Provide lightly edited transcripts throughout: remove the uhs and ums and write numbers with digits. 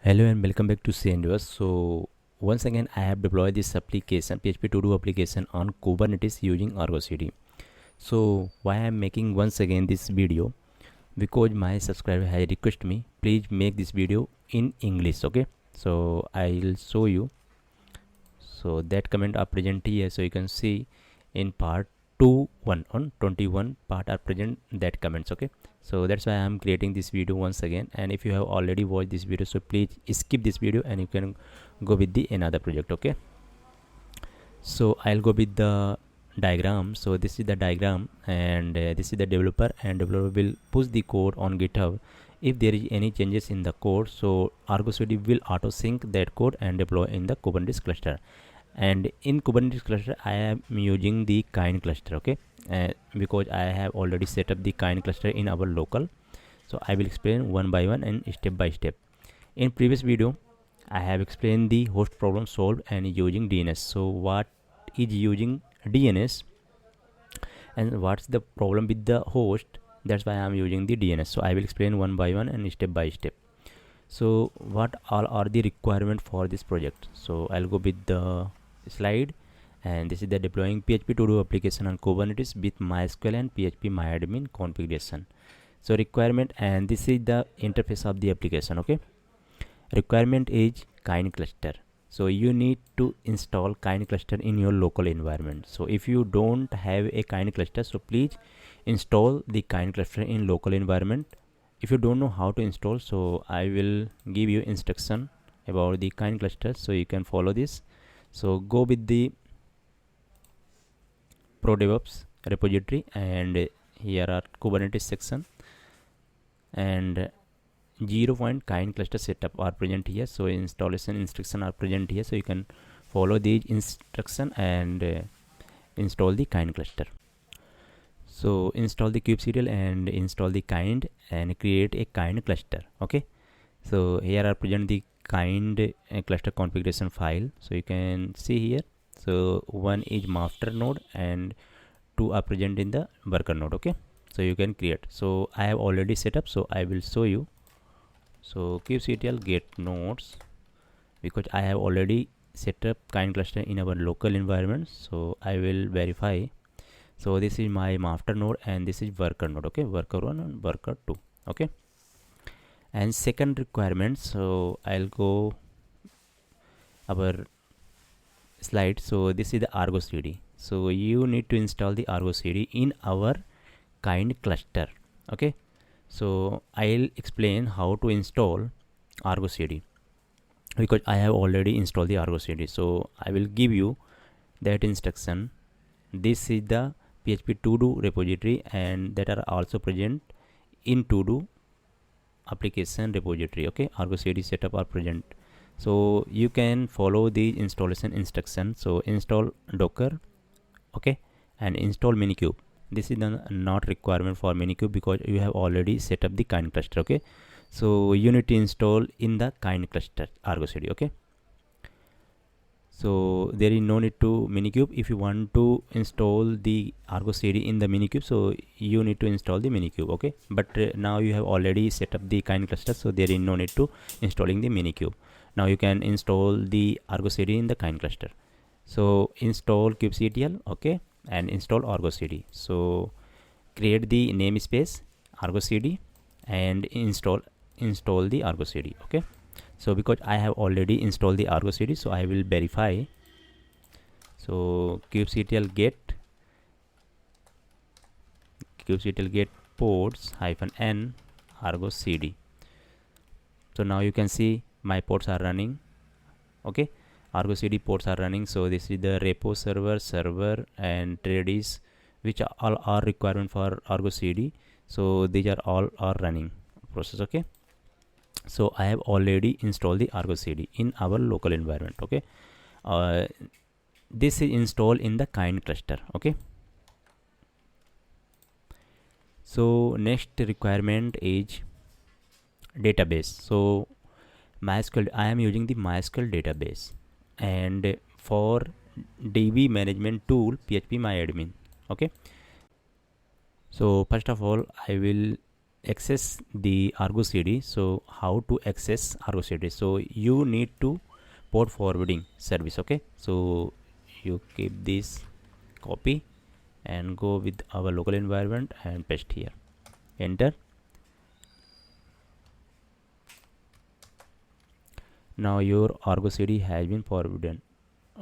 Hello and welcome back to Sen DevOps. So once again I have deployed this application PHP to do application on Kubernetes using ArgoCD. So why I am making once again this video, because my subscriber has requested me please make this video in English. Okay, so I'll show you. So that comment are present here, so you can see in part 2.1 on 21 part are present that comments. Okay, so that's why I'm creating this video once again, and if you have already watched this video, so please skip this video and you can go with the another project. Okay, so I'll go with the diagram. So this is the diagram, and this is the developer, and developer will push the code on GitHub. If there is any changes in the code, so ArgoCD will auto sync that code and deploy in the Kubernetes cluster. And in Kubernetes cluster I am using the kind cluster. Okay, because I have already set up the kind cluster in our local. So I will explain one by one and step by step. In previous video I have explained the host problem solved and using DNS. So what is using DNS and what's the problem with the host, that's why I am using the DNS. So I will explain one by one and step by step. So what all are the requirements for this project? So I'll go with the slide, and this is the deploying PHP to do application on Kubernetes with MySQL and PHP MyAdmin configuration. So requirement, and this is the interface of the application. Okay, requirement is kind cluster. So you need to install kind cluster in your local environment. So if you don't have a kind cluster, so please install the kind cluster in local environment. If you don't know how to install, so I will give you instruction about the kind cluster, so you can follow this. So go with the Pro DevOps repository, and here are Kubernetes section, and 0 point kind cluster setup are present here. So installation instruction are present here, so you can follow these instruction and install the kind cluster. So install the kubectl and install the kind and create a kind cluster. Okay, so here are present the kind cluster configuration file, so you can see here. So one is master node and two are present in the worker node. Okay, so you can create. So I have already set up, so I will show you. So kubectl get nodes, because I have already set up kind cluster in our local environment, so I will verify. So this is my master node and this is worker node. Okay, worker 1 and worker 2. Okay, and second requirement, so I'll go our slide. So this is the ArgoCD. So you need to install the ArgoCD in our kind cluster. Okay, so I'll explain how to install ArgoCD, because I have already installed the ArgoCD. So I will give you that instruction. This is the PHP to do repository, and that are also present in to do application repository. Okay, ArgoCD setup are present, so you can follow the installation instruction. So install docker, okay, and install minikube. This is the not requirement for minikube, because you have already set up the kind cluster. Okay, so you need to install in the kind cluster ArgoCD. Okay, so there is no need to minikube. If you want to install the ArgoCD in the minikube, so you need to install the minikube. Okay, but now you have already set up the kind cluster, so there is no need to installing the minikube. Now you can install the ArgoCD in the kind cluster. So install kubectl, okay, and install ArgoCD. So create the namespace ArgoCD and install the ArgoCD. Okay, so because I have already installed the ArgoCD, so I will verify. So kubectl get ports -n ArgoCD. So now you can see my ports are running. Okay, ArgoCD ports are running. So this is the repo server and Redis, which all are requirement for ArgoCD. So these are all are running process. Okay, so I have already installed the ArgoCD in our local environment. Okay, this is installed in the kind cluster. Okay, so next requirement is database. So MySQL, I am using the MySQL database, and for DB management tool PHP MyAdmin. Okay, so first of all I will access the ArgoCD. So how to access ArgoCD? So you need to port forwarding service. Okay, so you keep this copy and go with our local environment and paste here, enter. Now your ArgoCD has been forwarded.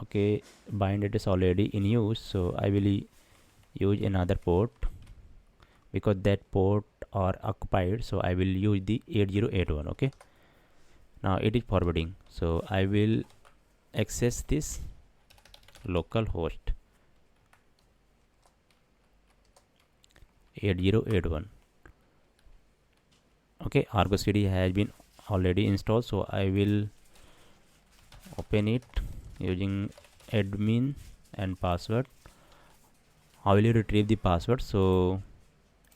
Okay, bind it is already in use, so I will use another port because that port are occupied, so I will use the 8081. Okay, now it is forwarding, so I will access this local host 8081. Okay, ArgoCD has been already installed, so I will open it using admin and password. How will you retrieve the password? So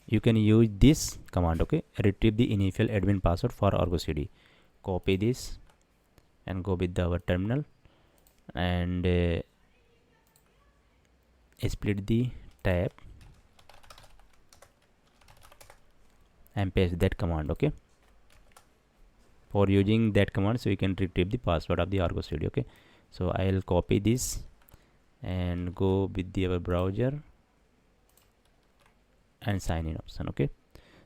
you can use this command. Okay, retrieve the initial admin password for ArgoCD. Copy this and go with our terminal and split the tab and paste that command. Okay, for using that command, so you can retrieve the password of the ArgoCD. Okay, so I'll copy this and go with our browser and sign in option. Okay,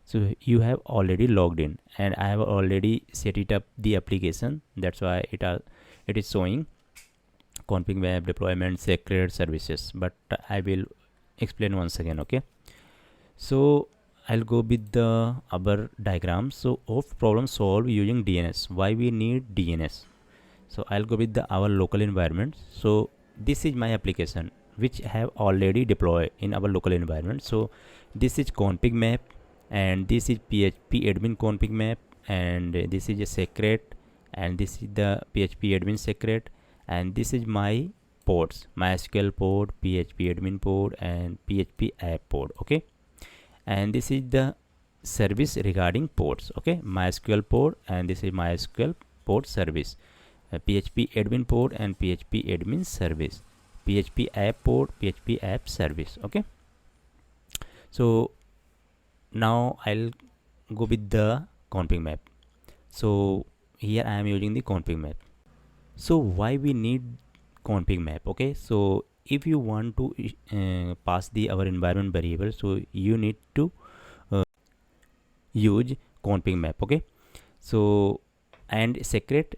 so you have already logged in and I have already set it up the application, that's why it is showing ConfigMap, deployment, secret, services, but I will explain once again. Okay, so I'll go with the our diagram. So of problem solved using DNS. Why we need DNS? So I'll go with our local environment. So this is my application which have already deployed in our local environment. So this is ConfigMap and this is PHP admin ConfigMap and this is a secret and this is the PHP admin secret and this is my ports, MySQL port, PHP admin port and PHP app port. Okay, and this is the service regarding ports. Okay, MySQL port and this is MySQL port service, PHP admin port and PHP admin service, PHP app port, PHP app service. Okay, so now I'll go with the ConfigMap. So here I am using the ConfigMap. So why we need ConfigMap? Okay, so if you want to pass the our environment variable, so you need to use ConfigMap. Okay, so and secret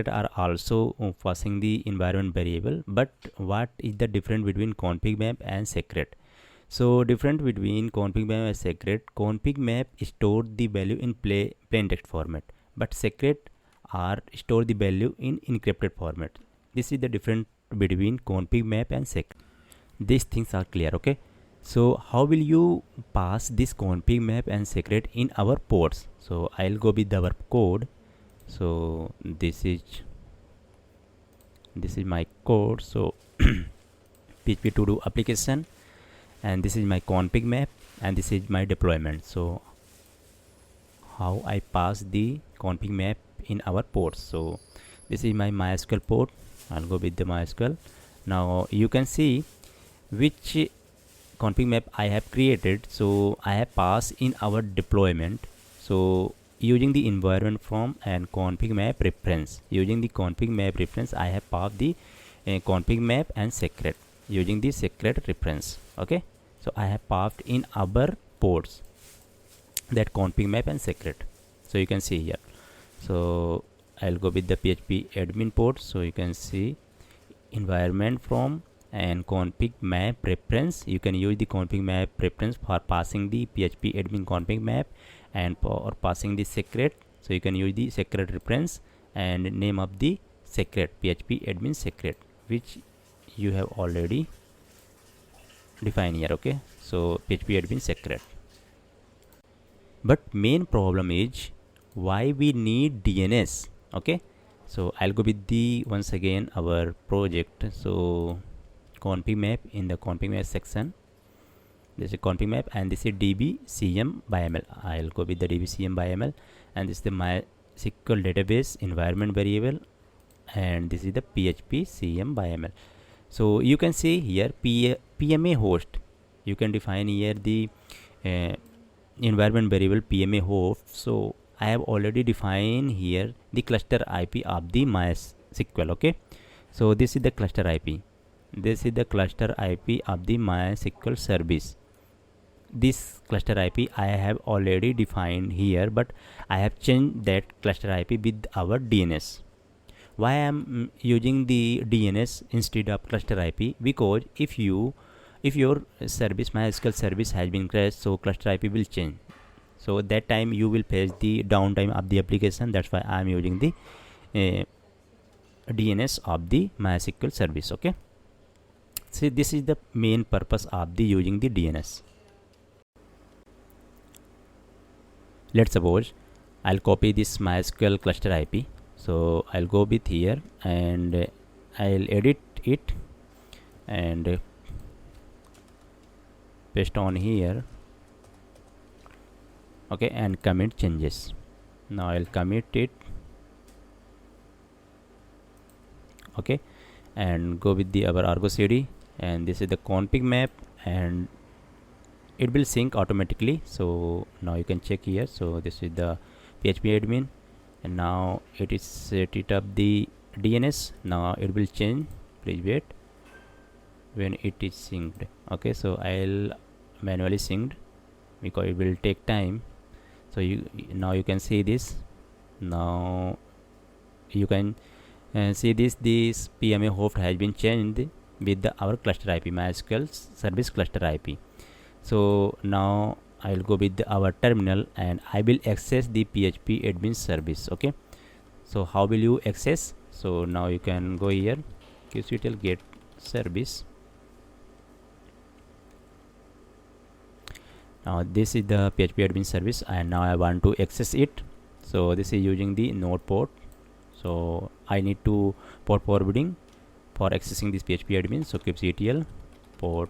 are also passing the environment variable, but what is the difference between ConfigMap and secret? So different between ConfigMap and secret, ConfigMap store the value in plain text format, but secret are store the value in encrypted format. This is the difference between ConfigMap and secret. These things are clear. Okay, so how will you pass this ConfigMap and secret in our ports? So I'll go with our code. So this is my code. So PHP to do application and this is my ConfigMap and this is my deployment. So how I pass the ConfigMap in our ports? So this is my MySQL port. I'll go with the MySQL. Now you can see which ConfigMap I have created. So I have passed in our deployment. So using the environment from and ConfigMap reference, using the ConfigMap reference I have passed the ConfigMap and secret using the secret reference. Okay, so I have passed in our ports that ConfigMap and secret. So you can see here. So I'll go with the PHP admin port. So you can see environment from and ConfigMap reference. You can use the ConfigMap reference for passing the PHP admin ConfigMap and for passing the secret. So you can use the secret reference and name of the secret PHP admin secret, which you have already defined here. Okay, so PHP admin secret. But main problem is why we need DNS. Okay, so I'll go with the once again our project. So ConfigMap, in the ConfigMap section this is ConfigMap and this is dbcm by ml. I'll go with the dbcm by ml and this is the MySQL database environment variable and this is the PHP cm by ml. So you can see here PMA host. You can define here the environment variable PMA host. So I have already defined here the cluster IP of the MySQL. Okay, so this is the cluster IP. This is the cluster IP of the MySQL service. This cluster IP I have already defined here, but I have changed that cluster IP with our DNS. Why I am using the DNS instead of cluster IP? Because if your service, MySQL service, has been crashed, so cluster IP will change. So that time you will face the downtime of the application. That's why I am using the DNS of the MySQL service. Okay. So this is the main purpose of the using the DNS. Let's suppose I'll copy this MySQL cluster IP. So I'll go with here and I'll edit it and paste on here. Okay, and commit changes. Now I'll commit it. Okay, and go with the our ArgoCD, and this is the ConfigMap, and it will sync automatically. So now you can check here. So this is the PHP admin, and now it is set it up the DNS. Now it will change. Please wait when it is synced. Okay, so I'll manually synced because it will take time. So now you can see this. Now you can see this PMA host has been changed with our cluster IP, MySQL service cluster IP. So now I'll go with our terminal and I will access the PHP admin service. Okay, so how will you access? So now you can go here, kubectl get service. Now this is the PHP admin service, and now I want to access it. So this is using the node port. So I need to port forwarding for accessing this PHP admin. So kubectl port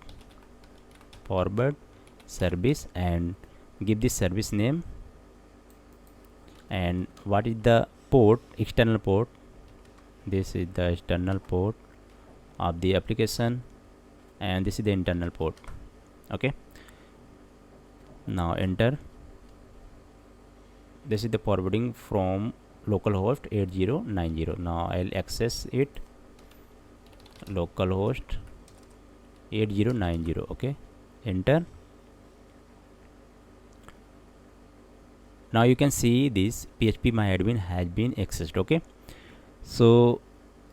forward service and give this service name, and what is the port, external port. This is the external port of the application, and this is the internal port. Okay, now enter. This is the forwarding from localhost 8090. Now I'll access it, localhost 8090. Okay, enter. Now you can see this PHP myadmin has been accessed. Okay, so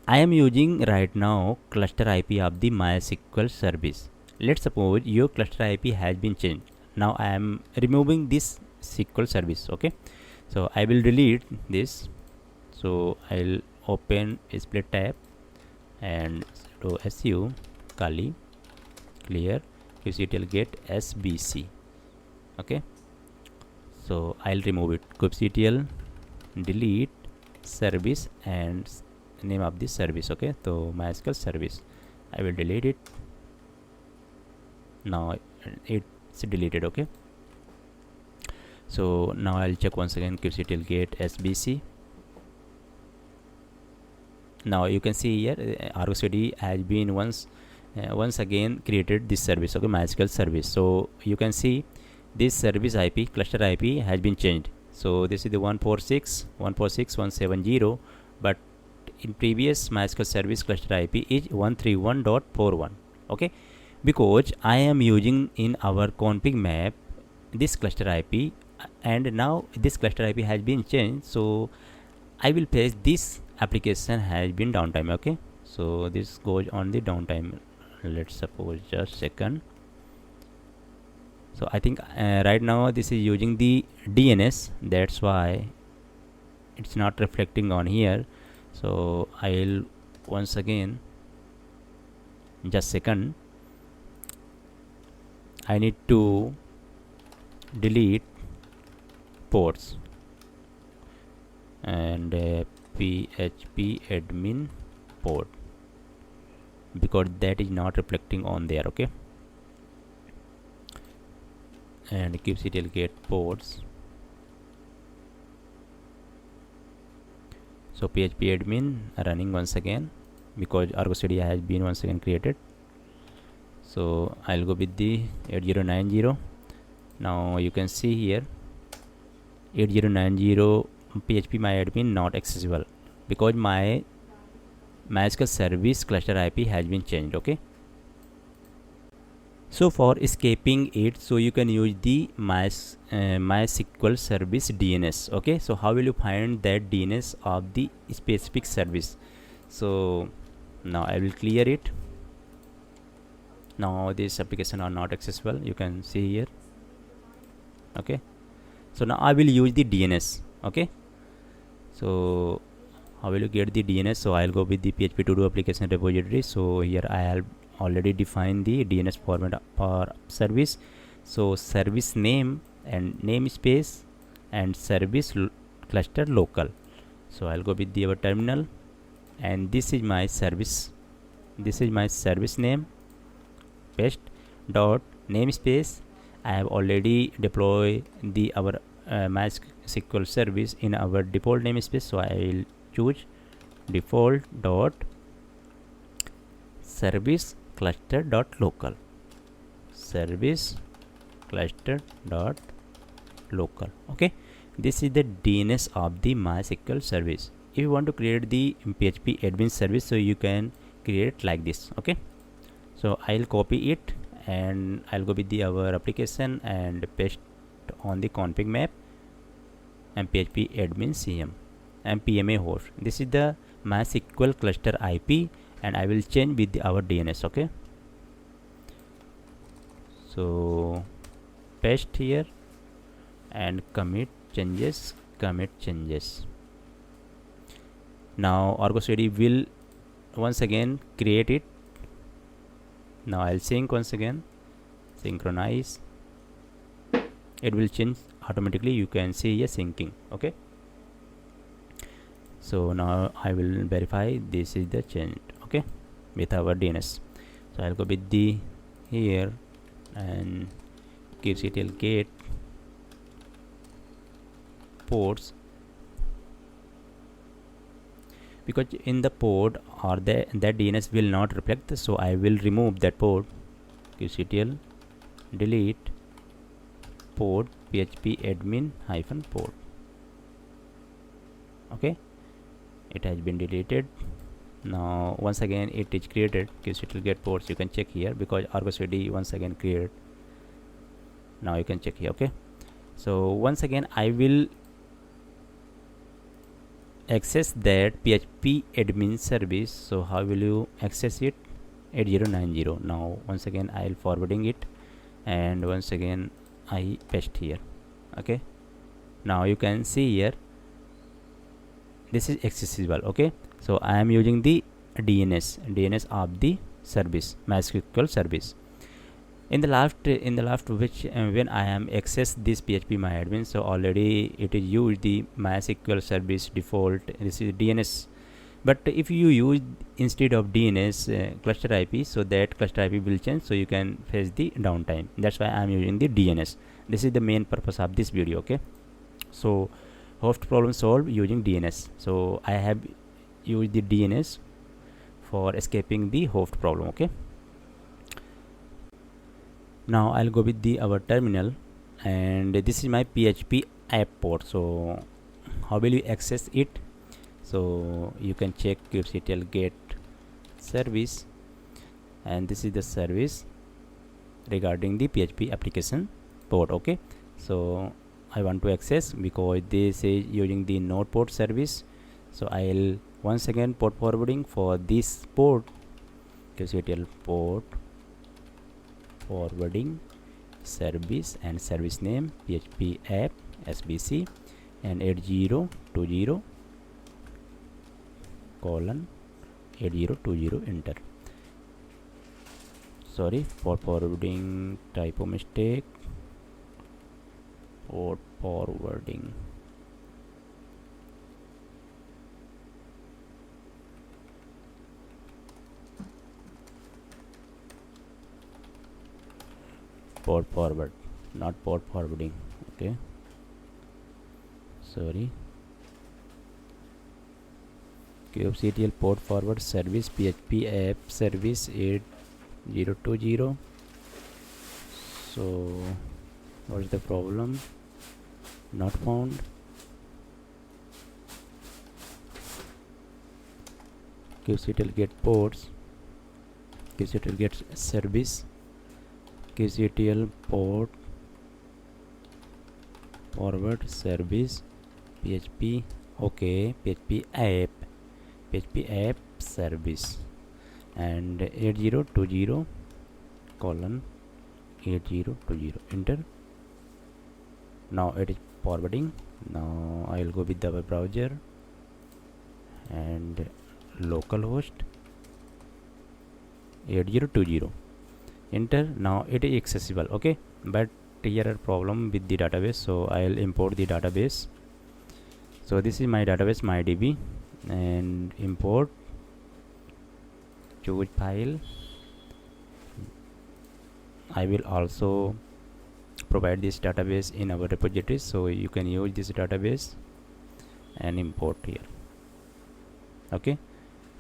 I am using right now cluster IP of the MySQL service. Let's suppose your cluster IP has been changed. Now I am removing this SQL service. Okay, so I will delete this. So I'll open a split tab and do su kali clear kubectl get sbc. Okay, so I'll remove it, kubectl delete service and name of this service. Okay, so MySQL service, I will delete it. Now it's deleted. Okay, so now I'll check once again kubectl get sbc. Now you can see here ArgoCD has been once again created this service. Okay, MySQL service. So you can see this service IP, cluster IP, has been changed. So this is the 146.170, but in previous MySQL service cluster IP is 131.41. Okay, because I am using in our ConfigMap this cluster IP, and now this cluster IP has been changed. So I will face this application has been downtime. Okay, so this goes on the downtime. Let's suppose just second. So I think right now this is using the DNS, that's why it's not reflecting on here. So I'll once again, just second, I need to delete ports and PHP admin port because that is not reflecting on there. Okay, and kubectl get ports. So PHP admin running once again because ArgoCD has been once again created. So I'll go with the 8090 Now you can see here 8090 PHP my admin not accessible because my MySQL service cluster IP has been changed. Okay, so for escaping it, so you can use the MySQL service DNS. Okay, so how will you find that DNS of the specific service? So now I will clear it. Now this application are not accessible, you can see here. Okay, so now I will use the DNS. Okay, so how will you get the DNS? So I'll go with the PHP to do application repository. So here I have already defined the DNS format for service. So service name and namespace and service cluster local. So I'll go with the our terminal, and this is my service. This is my service name. Paste dot namespace. I have already deployed the our MySQL service in our default namespace. So I will choose default dot service cluster dot local. Service cluster dot local. Okay, this is the DNS of the MySQL service. If you want to create the PHP admin service, so you can create like this. Okay, so I'll copy it and I'll go with the our application and paste on the config map and PHP admin CM and PMA host. This is the MySQL cluster IP, and I will change with the our DNS. Okay, so paste here and commit changes. Now ArgoCD will once again create it. Now I'll sync once again, synchronize. It will change automatically, you can see here syncing. Okay, so now I will verify this is the change. Okay, with our DNS. So I'll go with the here and kubectl get ports, because in the port or that DNS will not reflect, so I will remove that port. kubectl delete port php admin -port. Okay, it has been deleted. Now once again it is created. kubectl get ports, you can check here because ArgoCD once again created. Now you can check here. Okay, so once again I will access that PHP admin service. So how will you access it? 8090. Now once again I will forwarding it, and once again I paste here. Okay, now you can see here this is accessible. Okay, so I am using the DNS of the service, MySQL service. In the last which when I am access this PHP my admin, so already it is used the MySQL service default. This is DNS, but if you use instead of DNS cluster IP, so that cluster IP will change, so you can face the downtime. That's why I am using the DNS. This is the main purpose of this video. Okay, so host problem solved using DNS. So I have used the DNS for escaping the host problem. Okay, now I'll go with the our terminal, and this is my PHP app port. So how will you access it? So you can check kubectl get service, and this is the service regarding the PHP application port. Okay, so I want to access because this is using the node port service. So I'll once again port forwarding for this port, kubectl port forwarding service and service name PHP app SBC and 8020 colon 8020 enter. Sorry, port forwarding typo mistake. Port forwarding. Port forward, not port forwarding. Okay, sorry. kubectl port forward service PHP app service 8020. So What's the problem? Not found. kubectl get ports, kubectl get service, kubectl port forward service, php, okay, php app service, and 8020 colon 8020, enter. Now it is forwarding. Now I will go with the web browser and localhost 8020, enter. Now it is accessible, okay, but here are problem with the database, so I'll import the database. So this is my database, mydb, and import, choose file. I will also provide this database in our repository, so you can use this database and import here, okay.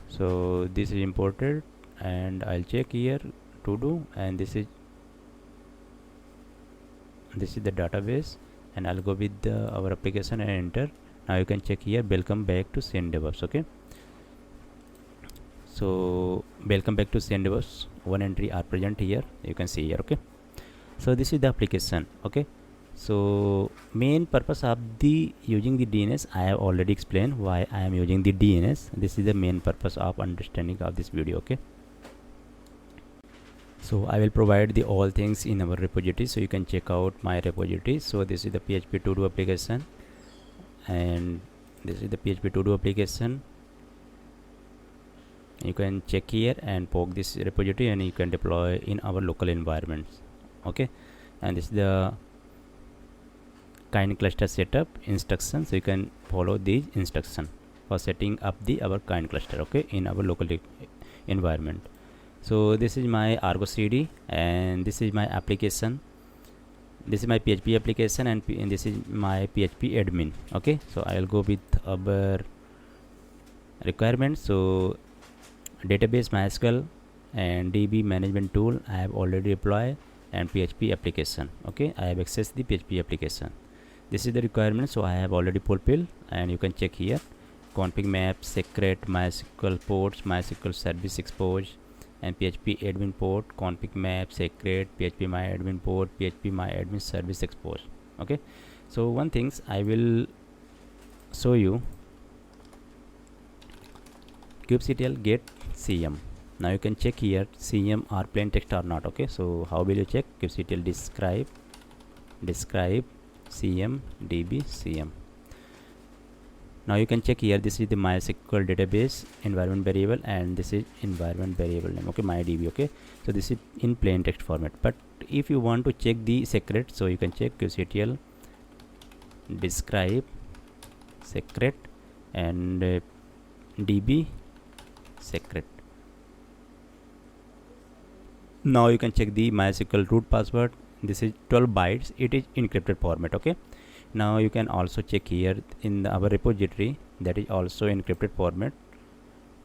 So this is imported, and I'll check here to do, and this is the database, and I'll go with our application and enter. Now you can check here, welcome back to Sen DevOps, okay. So welcome back to Sen DevOps, one entry are present here, you can see here, okay. So this is the application, okay. So main purpose of the using the DNS, I have already explained why I am using the DNS. This is the main purpose of understanding of this video, okay. So I will provide the all things in our repository, so you can check out my repository. So this is the PHP to do application, and this is the PHP to do application. You can check here and poke this repository, and you can deploy in our local environments, okay. And this is the kind cluster setup instruction, so you can follow these instruction for setting up the our kind cluster, okay, in our local environment. So this is my ArgoCD, and this is my application. This is my PHP application, and this is my PHP admin, okay. So I will go with our requirements. So database MySQL and DB management tool I have already deployed, and PHP application, okay. I have accessed the PHP application. This is the requirement, so I have already fulfilled, and you can check here ConfigMap, Secret, MySQL ports, MySQL service expose, and PHP admin port, ConfigMap, Secret, PHP my admin port, PHP my admin service expose, okay. So one things I will show you, kubectl get cm. Now you can check here cm are plain text or not, okay. So how will you check? kubectl describe cm db cm. Now you can check here, this is the MySQL database environment variable, and this is environment variable name, okay, mydb, okay. So this is in plain text format, but if you want to check the secret, so you can check kubectl describe secret and db secret. Now you can check the MySQL root password. This is 12 bytes, it is encrypted format, okay. Now you can also check here in our repository, that is also encrypted format,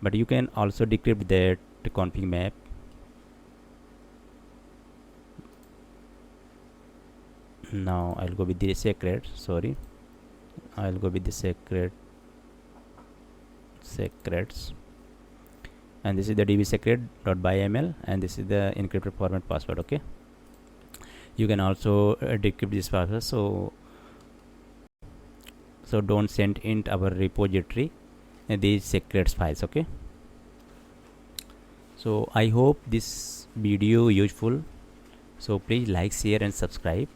but you can also decrypt that config map. Now I'll go with the secret, sorry, I'll go with the secrets, and this is the db secret.byml, and this is the encrypted format password, okay. You can also decrypt this password, so don't send in our repository these secrets files, okay. So I hope this video useful, so please like, share and subscribe.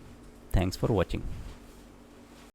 Thanks for watching.